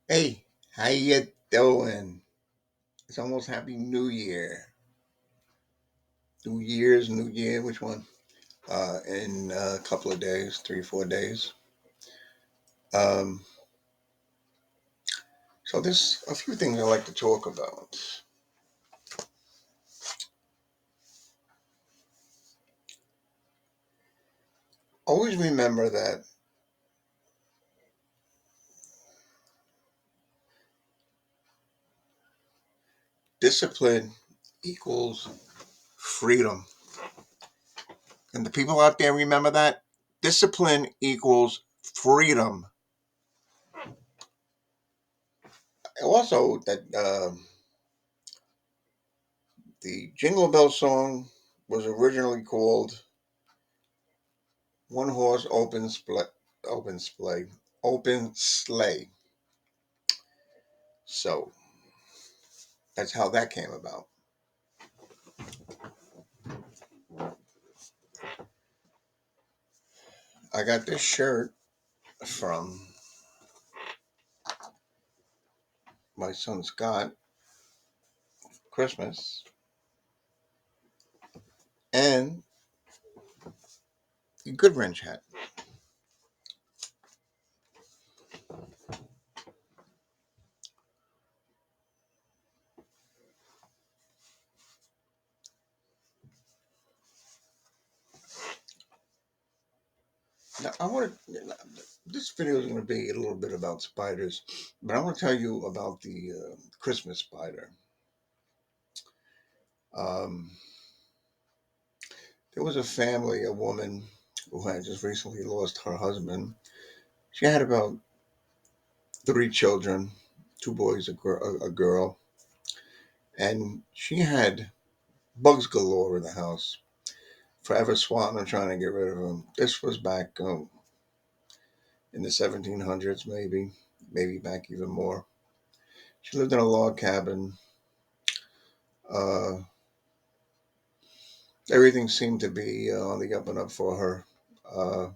Hey, how you doing? It's almost Happy New Year. New Year's, New Year. Which one? In a couple of days, 3, 4 days. Um, so there's a few things I like to talk about. Always remember that discipline equals freedom. And the people out there remember that discipline equals freedom. Also, that the Jingle Bell song was originally called One Horse Open Splay, Open Sleigh. So that's how that came about. I got this shirt from my son Scott Christmas, and a good wrench hat. Now I want to. This video is going to be a little bit about spiders, but I want to tell you about the Christmas spider. Um, there was a family, a woman who had just recently lost her husband. She had about 3 children, 2 boys, a girl, and she had bugs galore in the house. Forever swatting and trying to get rid of them. This was back in the 1700s, maybe back even more. She lived in a log cabin. Uh, Everything seemed to be on the up and up for her. Uh,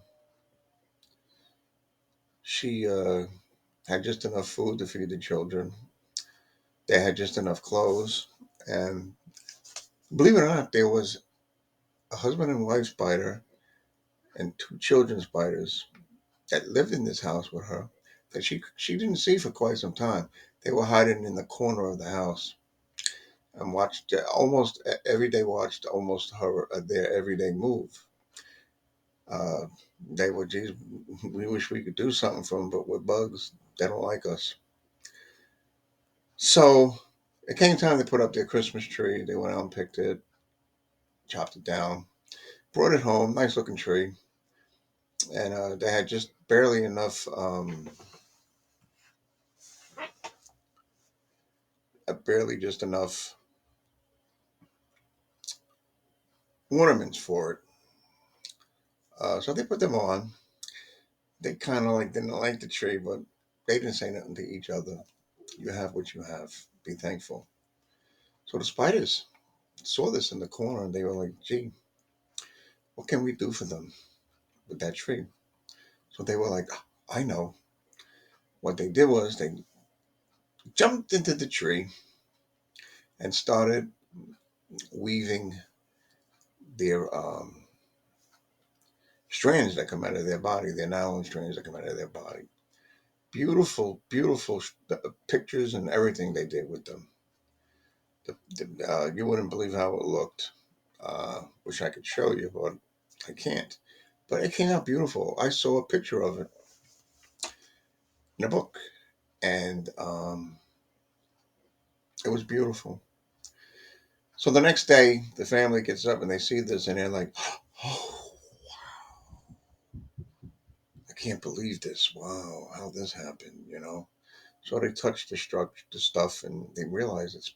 she had just enough food to feed the children. They had just enough clothes. And believe it or not, there was a husband and wife spider and 2 children spiders that lived in this house with her that she didn't see for quite some time. They were hiding in the corner of the house and watched almost every day. Watched almost her their everyday move. Uh, they were, geez, we wish we could do something for them, but with bugs, they don't like us. So it came time to put up their Christmas tree. They went out and picked it, chopped it down, brought it home. Nice looking tree, and they had just barely enough. Barely just enough ornaments for it. So they put them on. They kind of like didn't like the tree, but they didn't say nothing to each other. You have what you have. Be thankful. So the spiders saw this in the corner and they were like, gee, what can we do for them with that tree? So they were like, I know. What they did was they jumped into the tree and started weaving their strands that come out of their body, their nylon strands that come out of their body. Beautiful, beautiful pictures and everything they did with them. You wouldn't believe how it looked. Wish I could show you, but I can't. But it came out beautiful. I saw a picture of it in a book, and it was beautiful. So the next day, the family gets up and they see this, and they're like, "Oh, I can't believe this! Wow, how this happened?" So they touch the stuff, and they realize it's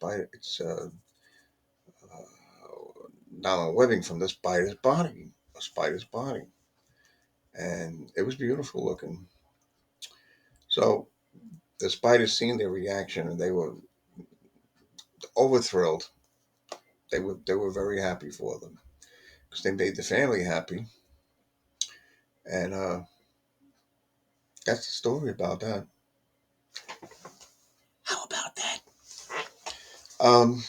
nylon webbing from the spider's body, a spider's body, and it was beautiful looking. So the spiders seen their reaction, and they were over thrilled. They were very happy for them because they made the family happy, and that's the story about that. Um,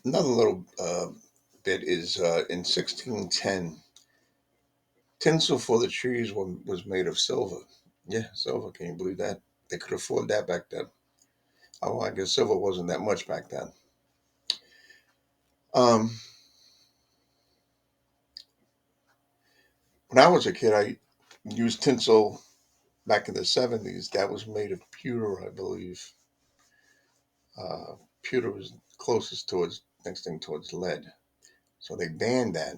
Another little bit is in 1610, tinsel for the trees was made of silver. Yeah, silver. Can you believe that? They could afford that back then. Oh, I guess silver wasn't that much back then. Um, when I was a kid, I used tinsel back in the 70s. That was made of pewter, I believe. Pewter was closest towards, next thing towards lead. So they banned that.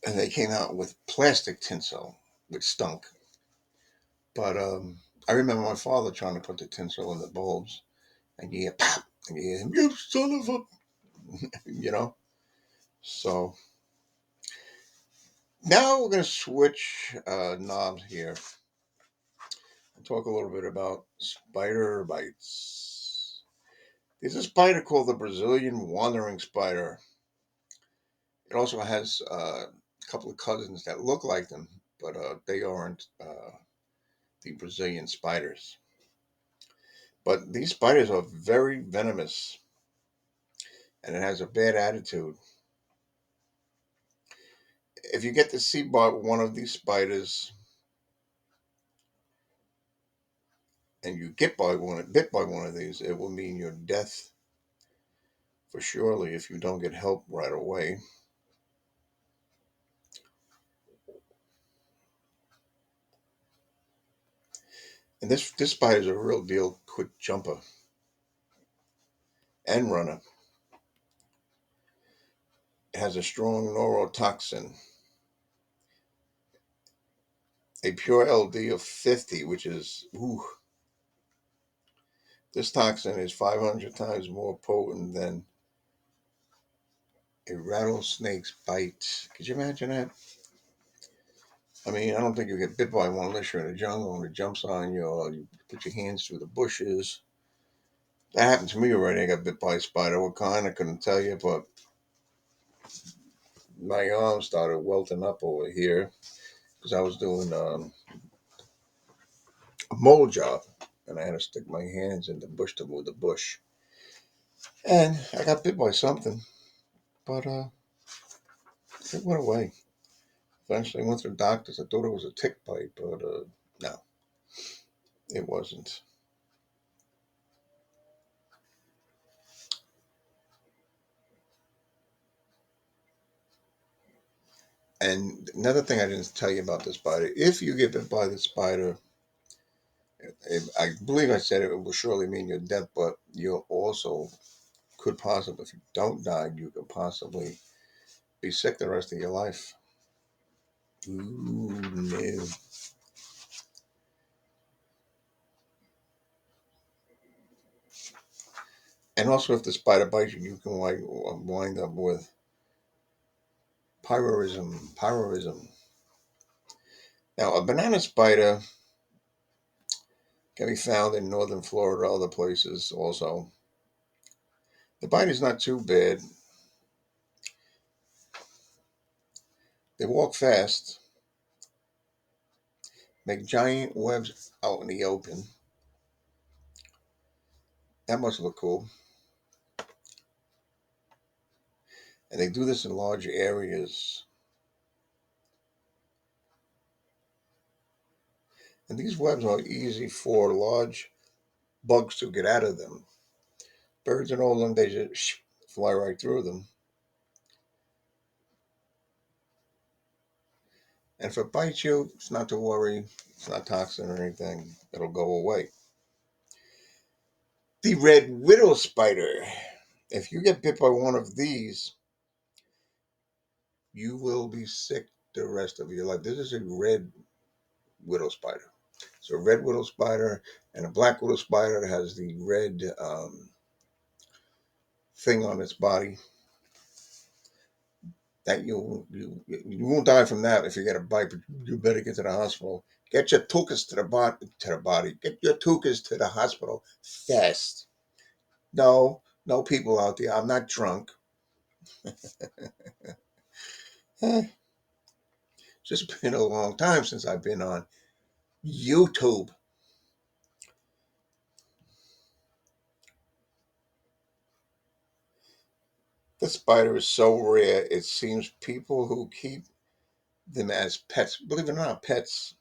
And they came out with plastic tinsel, which stunk. But I remember my father trying to put the tinsel in the bulbs, and you hear pop, and you hear him, you son of a, you know. So now we're going to switch knobs here and talk a little bit about spider bites. There's a spider called the Brazilian wandering spider. It also has a couple of cousins that look like them, but they aren't the Brazilian spiders. But these spiders are very venomous, and it has a bad attitude. If you get to see by one of these spiders and you bit by one of these, it will mean your death for surely if you don't get help right away. And this spider is a real deal quick jumper and runner. It has a strong neurotoxin, a pure LD of 50, which is, ooh, this toxin is 500 times more potent than a rattlesnake's bite. Could you imagine that? I mean, I don't think you get bit by one unless you're in the jungle and it jumps on you or you put your hands through the bushes. That happened to me already. I got bit by a spider. What kind? I couldn't tell you, but my arm started welting up over here because I was doing a mole job and I had to stick my hands in the bush to move the bush. And I got bit by something, but it went away. Eventually, I went to the doctors. I thought it was a tick bite, but no, it wasn't. And another thing I didn't tell you about the spider: if you get bit by the spider, I believe I said it will surely mean your death, but you also could possibly, if you don't die, you could possibly be sick the rest of your life. Ooh, no. And also, if the spider bites you, you can wind up with pyrorism. Pyrorism. Now, a banana spider can be found in northern Florida, other places also. The bite is not too bad. They walk fast, make giant webs out in the open. That must look cool. And they do this in large areas. And these webs are easy for large bugs to get out of them. Birds and all of them, they just fly right through them. And if it bites you, it's not to worry. It's not toxin or anything. It'll go away. The red widow spider. If you get bit by one of these, you will be sick the rest of your life. This is a red widow spider. So a red widow spider and a black widow spider that has the red thing on its body. That you won't die from that if you get a bite, but you better get to the hospital. Get your tukas to the body. Get your tukas to the hospital fast. No, no people out there. I'm not drunk. So Just been a long time since I've been on YouTube. The spider is so rare, it seems people who keep them as pets, believe it or not, pets,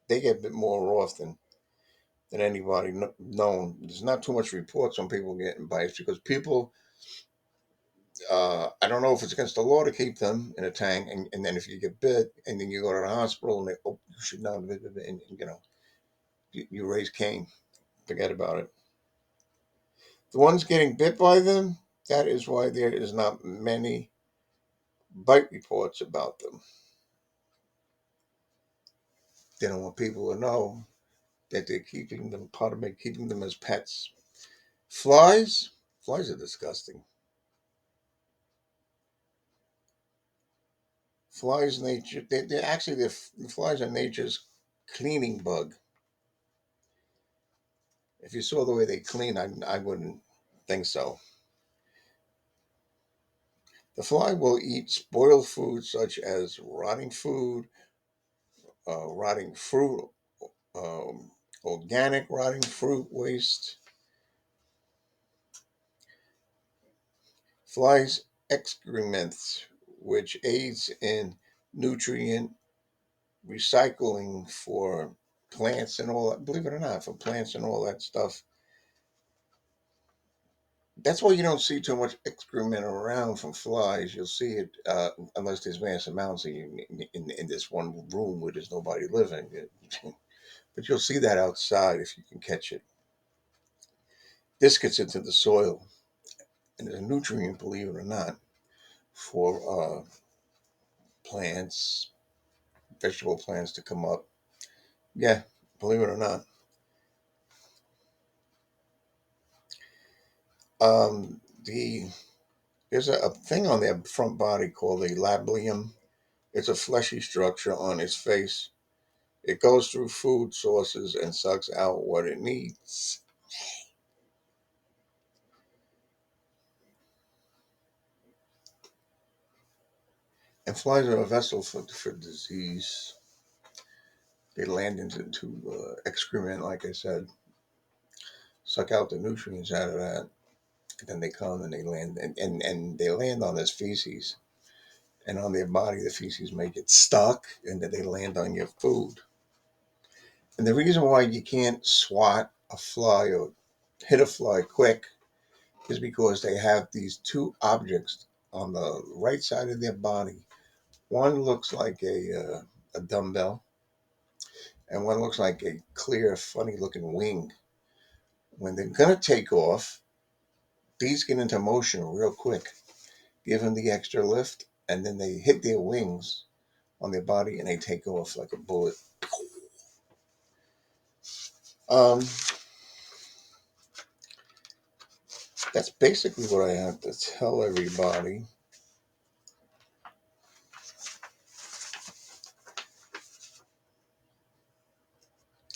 they get bit more often than anybody known. There's not too much reports on people getting bites because people, I don't know if it's against the law to keep them in a tank, and then if you get bit and then you go to the hospital and they, oh, you should not, and you raise Cain. Forget about it. The ones getting bit by them, that is why there is not many bite reports about them. They don't want people to know that they're keeping them, part of it, keeping them as pets. Flies, flies are disgusting. Flies, nature, they're actually, the flies are nature's cleaning bug. If you saw the way they clean, I wouldn't think so. The fly will eat spoiled food such as rotting food, rotting fruit, um, organic rotting fruit waste. Flies excrements, which aids in nutrient recycling for plants and all that. Believe it or not, for plants and all that stuff. That's why you don't see too much excrement around from flies. You'll see it unless there's mass amounts in this one room where there's nobody living. But you'll see that outside if you can catch it. This gets into the soil, and there's a nutrient, believe it or not, for plants, vegetable plants to come up. Yeah, believe it or not. The There's a thing on their front body called a labium. It's a fleshy structure on its face. It goes through food sources and sucks out what it needs. And flies are a vessel for disease. They land into excrement, like I said, suck out the nutrients out of that. And then they come and they land, and they land on this feces. And on their body, the feces may get stuck, and then they land on your food. And the reason why you can't swat a fly or hit a fly quick is because they have these two objects on the right side of their body. One looks like a dumbbell, and one looks like a clear, funny looking wing. When they're going to take off, these get into motion real quick, give them the extra lift, and then they hit their wings on their body and they take off like a bullet. Um, that's basically what I have to tell everybody.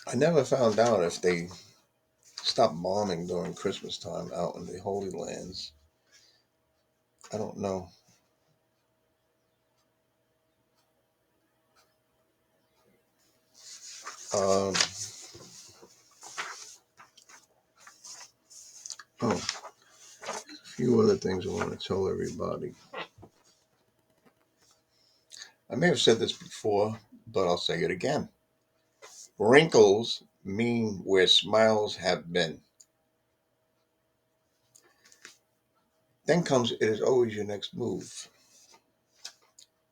I never found out if they stopped bombing during Christmas time out in the Holy Lands. I don't know. Um, oh, a few other things I want to tell everybody. I may have said this before, but I'll say it again. Wrinkles mean where smiles have been. Then comes it is always your next move,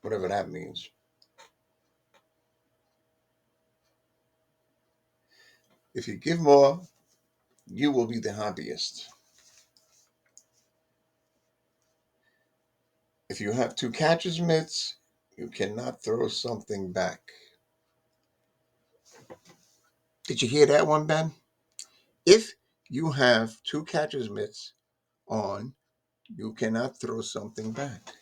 whatever that means. If you give more, you will be the happiest. If you have two catcher's mitts, you cannot throw something back. Did you hear that one, Ben? If you have two catcher's mitts on, you cannot throw something back.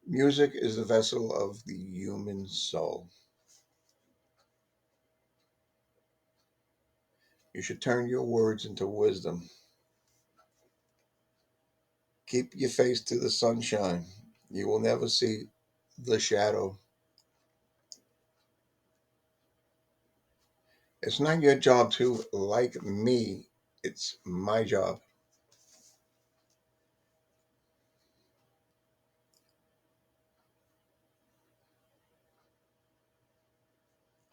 Music is the vessel of the human soul. You should turn your words into wisdom. Keep your face to the sunshine. You will never see the shadow. It's not your job to like me. It's my job.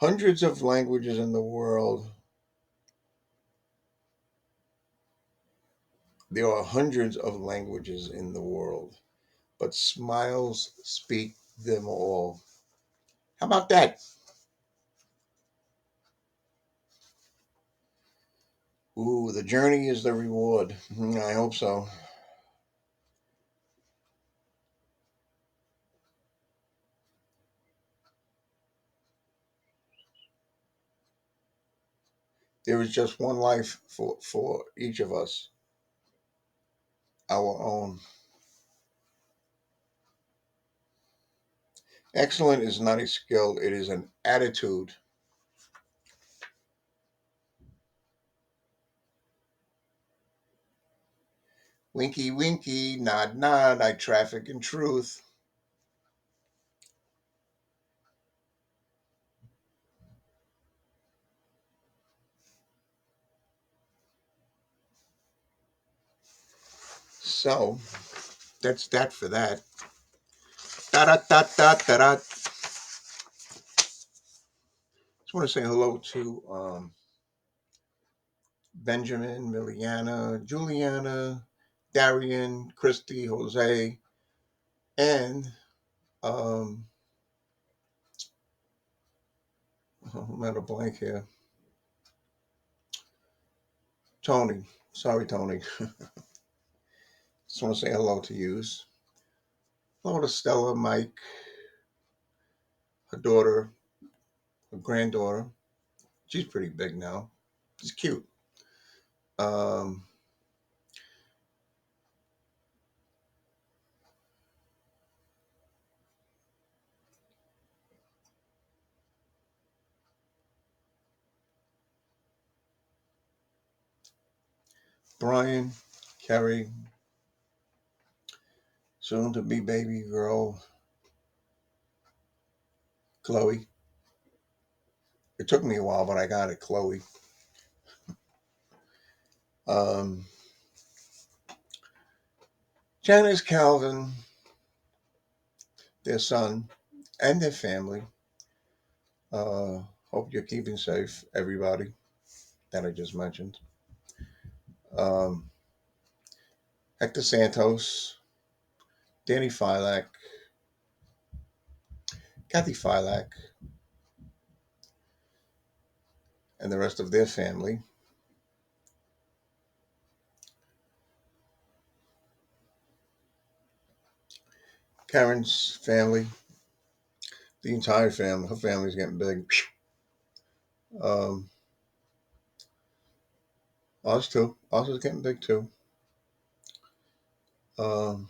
Hundreds of languages in the world. There are hundreds of languages in the world, but smiles speak them all. How about that? Ooh, the journey is the reward. I hope so. There is just one life for each of us, our own. Excellent is not a skill, it is an attitude. Winky, winky, nod, nod, I traffic in truth. So, that's that for that. Da da da da da da. Just want to say hello to Benjamin, Miliana, Juliana, Darian, Christy, Jose, and um, I'm at a blank here. Tony. Sorry, Tony. Just want to say hello to yous. Hello to Stella, Mike, her daughter, her granddaughter. She's pretty big now. She's cute. Um, Brian, Carrie, soon to be baby girl, Chloe. It took me a while, but I got it, Chloe. Um, Janice, Calvin, their son, and their family. Uh, Hope you're keeping safe, everybody that I just mentioned. Um, Hector Santos, Danny Filak, Kathy Filak, and the rest of their family. Karen's family, the entire family. Her family's getting big. Um, Ours too. Ours is getting big too. Um,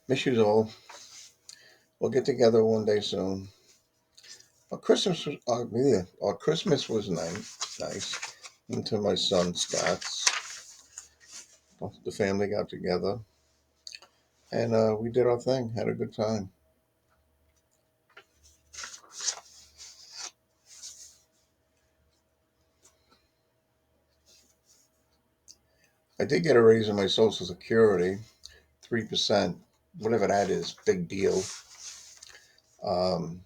Miss you all. We'll get together one day soon. Our Christmas was nice. Nice. Went to my son Scott's. The family got together and we did our thing. Had a good time. I did get a raise in my Social Security, 3%, whatever that is. Big deal. Um,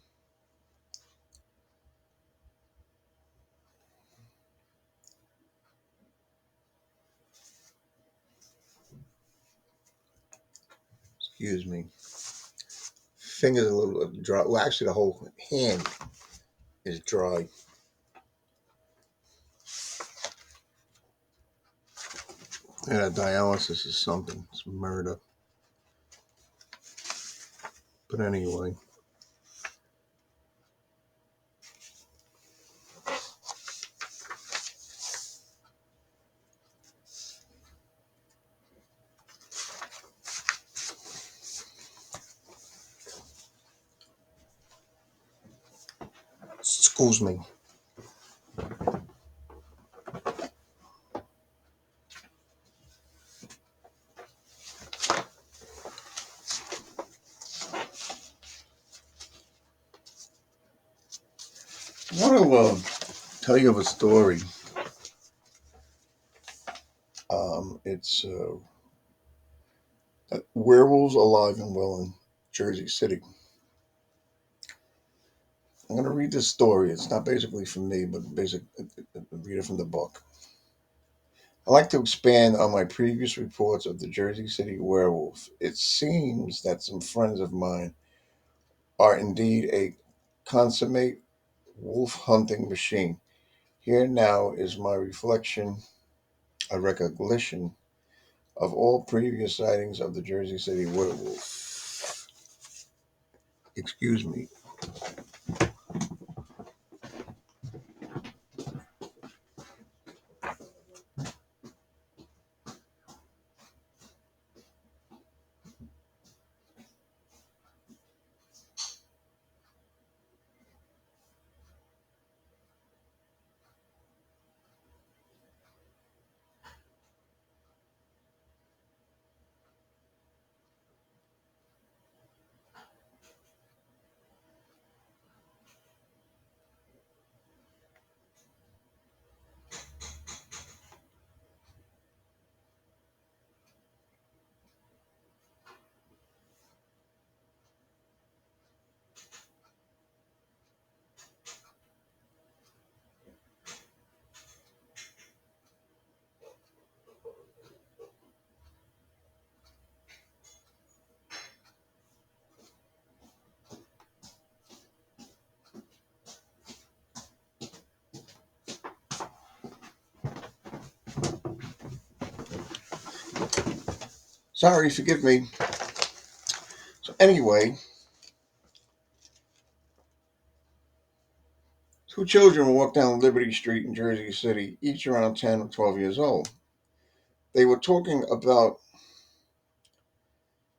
Excuse me. Fingers a little dry. Well, actually, the whole hand is dry. Yeah, dialysis is something. It's murder. But anyway, excuse me. I want to tell you of a story. It's Werewolves Alive and Well in Jersey City. I'm going to read this story. It's not basically from me, but read it from the book. I like to expand on my previous reports of the Jersey City werewolf. It seems that some friends of mine are indeed a consummate wolf hunting machine. Here now is my reflection, a recollection of all previous sightings of the Jersey City werewolf. Excuse me. Sorry, forgive me. So, anyway, two children walked down Liberty Street in Jersey City, each around 10 or 12 years old. They were talking about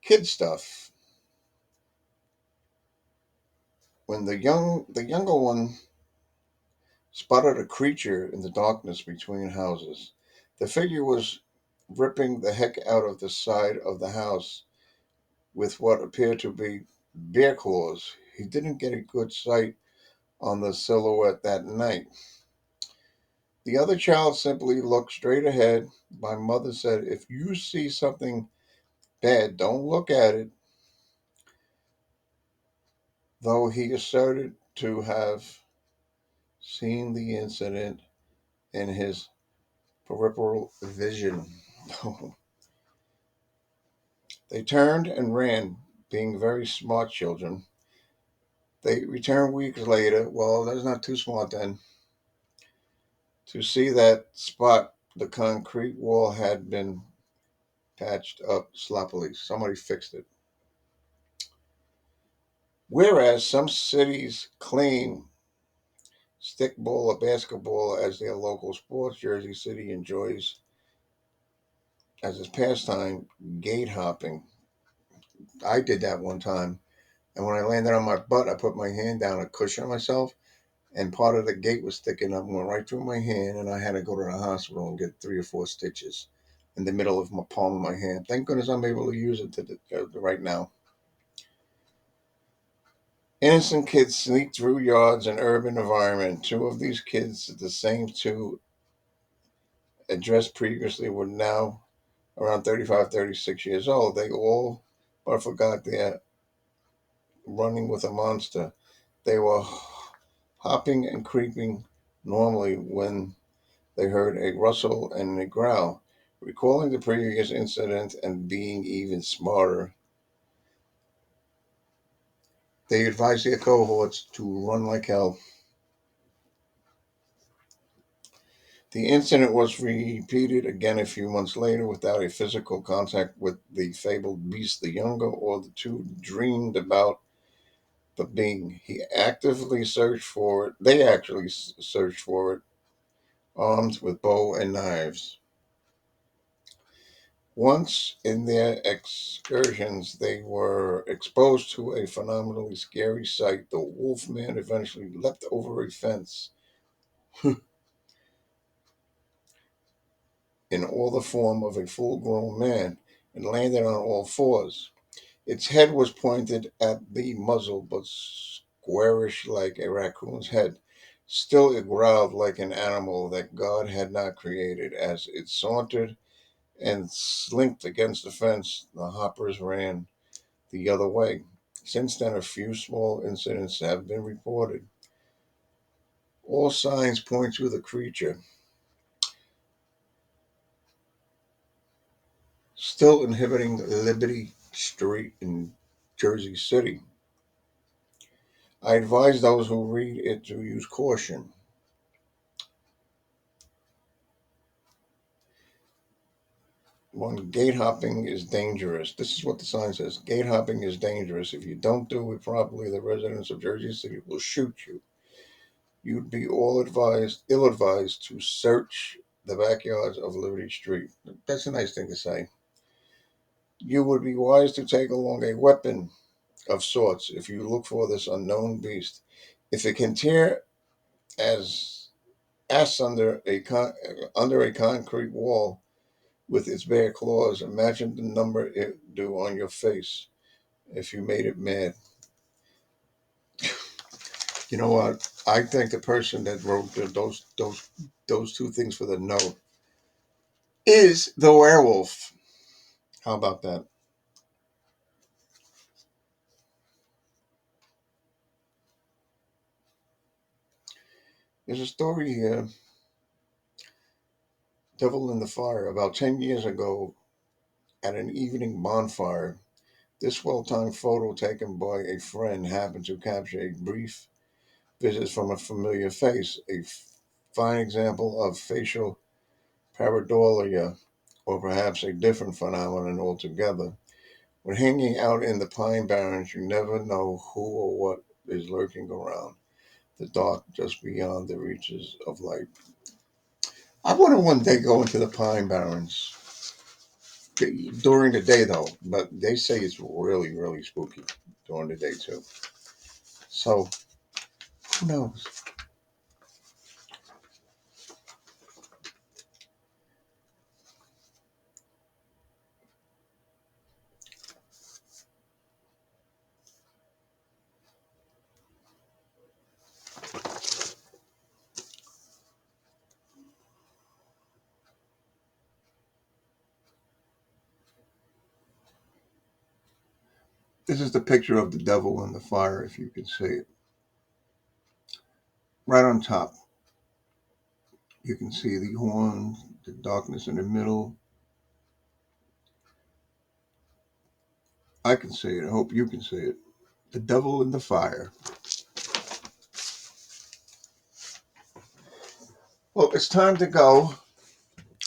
kid stuff when the younger one spotted a creature in the darkness between houses. The figure was ripping the heck out of the side of the house with what appeared to be bear claws. He didn't get a good sight on the silhouette that night. The other child simply looked straight ahead. My mother said, "If you see something bad, don't look at it," though he asserted to have seen the incident in his peripheral vision. They turned and ran, being very smart children. They returned weeks later. Well, that's not too smart then. To see that spot, the concrete wall had been patched up sloppily. Somebody fixed it. Whereas some cities claim stickball or basketball as their local sports, Jersey City enjoys as its pastime gate hopping. I did that one time, and when I landed on my butt, I put my hand down a cushion myself, and part of the gate was sticking up and went right through my hand, and I had to go to the hospital and get 3 or 4 stitches in the middle of my palm of my hand. Thank goodness I'm able to use it right now. Innocent kids sneak through yards in urban environment. Two of these kids, the same two addressed previously, were now around 35, 36 years old. They all but forgot their running with a monster. They were hopping and creeping normally when they heard a rustle and a growl. Recalling the previous incident and being even smarter, they advised their cohorts to run like hell. The incident was repeated again a few months later without a physical contact with the fabled beast. The younger or the two dreamed about the being. He actively searched for it. They actually searched for it, armed with bow and knives. Once in their excursions, they were exposed to a phenomenally scary sight. The wolf man eventually leapt over a fence in all the form of a full grown man and landed on all fours. Its head was pointed at the muzzle, but squarish like a raccoon's head. Still it growled like an animal that God had not created. As it sauntered and slinked against the fence, the hoppers ran the other way. Since then, a few small incidents have been reported. All signs point to the creature still inhabiting Liberty Street in Jersey City. I advise those who read it to use caution. One, gate hopping is dangerous. This is what the sign says. Gate hopping is dangerous. If you don't do it properly, the residents of Jersey City will shoot you. You'd be ill advised to search the backyards of Liberty Street. That's a nice thing to say. You would be wise to take along a weapon of sorts if you look for this unknown beast. If it can tear as ass under a concrete wall with its bare claws, imagine the number it do on your face if you made it mad. You know what? I think the person that wrote those two things for the note is the werewolf. How about that? There's a story here, Devil in the Fire. About 10 years ago, at an evening bonfire, this well timed photo taken by a friend happened to capture a brief visit from a familiar face, a fine example of facial pareidolia, or perhaps a different phenomenon altogether. When hanging out in the Pine Barrens, you never know who or what is lurking around the dark just beyond the reaches of light. I want to one day go into the Pine Barrens during the day, though, but they say it's really, really spooky during the day, too. So, who knows? This is the picture of the devil in the fire, if you can see it. Right on top, you can see the horns, the darkness in the middle. I can see it. I hope you can see it. The devil in the fire. Well, it's time to go.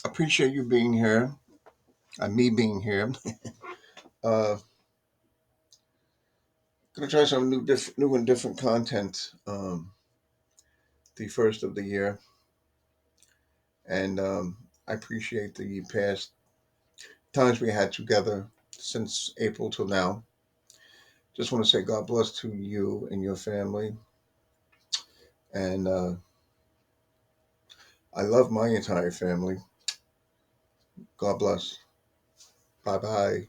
Appreciate you being here. Me being here. Gonna try some new and different content. The first of the year, and I appreciate the past times we had together since April till now. Just want to say God bless to you and your family, and I love my entire family. God bless. Bye bye.